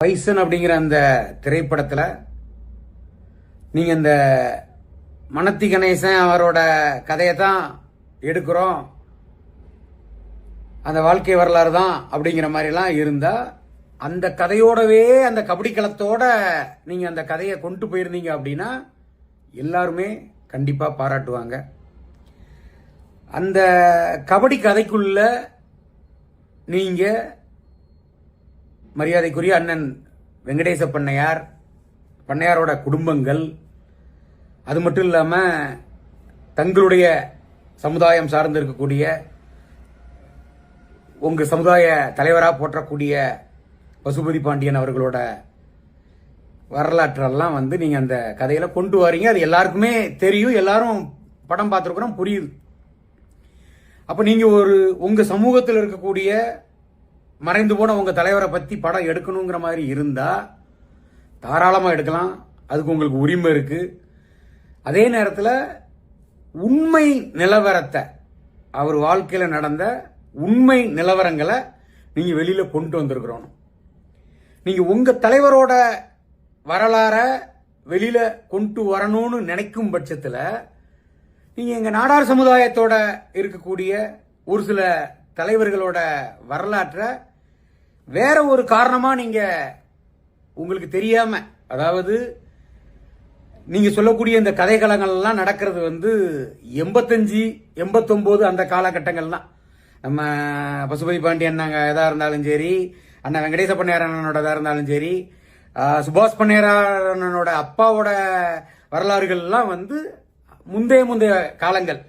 Bison அப்படிங்கிற அந்த திரைப்படத்தில் நீங்க இந்த மனத்தி கணேசன் அவரோட கதையை தான் எடுக்கிறோம், அந்த வாழ்க்கை வரலாறு தான் அப்படிங்கிற மாதிரிலாம் இருந்தா, அந்த கதையோடவே அந்த கபடி களத்தோட நீங்க அந்த கதையை கொண்டு போயிருந்தீங்க அப்படின்னா எல்லாருமே கண்டிப்பா பாராட்டுவாங்க. அந்த கபடி கதைக்குள்ள நீங்க மரியாதைக்குரிய அண்ணன் வெங்கடேச பண்ணையாரோட குடும்பங்கள், அது மட்டும் இல்லாம தங்களுடைய சமுதாயம் சார்ந்து இருக்கக்கூடிய உங்க சமுதாய தலைவராக போற்றக்கூடிய பசுபதி பாண்டியன் அவர்களோட வரலாற்றெல்லாம் நீங்க அந்த கதையில கொண்டு வரீங்க. அது எல்லாருக்குமே தெரியும், எல்லாரும் படம் பார்த்துருக்கிறோம், புரியுது. அப்ப நீங்க உங்க சமூகத்தில் இருக்கக்கூடிய மறைந்து போன உங்க தலைவரை பத்தி படம் எடுக்கணுங்கிற மாதிரி இருந்தா தாராளமா எடுக்கலாம், அதுக்கு உங்களுக்கு உரிமை இருக்கு. அதே நேரத்தில் உண்மை நிலவரத்தை, அவர் வாழ்க்கையில நடந்த உண்மை நிலவரங்களை நீங்க வெளியில கொண்டு வந்திருக்கிறோம். நீங்க உங்க தலைவரோட வரலாற வெளியில கொண்டு வரணும்னு நினைக்கும் பட்சத்தில் நீங்க எங்க நாடார் சமுதாயத்தோட இருக்கக்கூடிய ஒரு சில தலைவர்களோட வரலாற்றை வேற ஒரு காரணமா நீங்க உங்களுக்கு தெரியாம, அதாவது நீங்க சொல்லக்கூடிய இந்த கதைகளங்கள் எல்லாம் நடக்கிறது 85, 89 அந்த காலகட்டங்கள் தான். நம்ம பசுபதி பாண்டியன் எதா இருந்தாலும் சரி, அண்ணன் வெங்கடேச பண்ணையாரனோட இருந்தாலும் சரி, சுபாஷ் பண்ணையாரனோட அப்பாவோட வரலாறுகள் எல்லாம் முந்தைய காலங்கள்.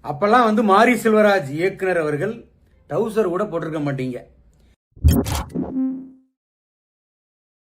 அப்பெல்லாம் மாரி செல்வராஜ் இயக்குனர் அவர்கள் டவுசர் கூட போட்டிருக்க மாட்டீங்க.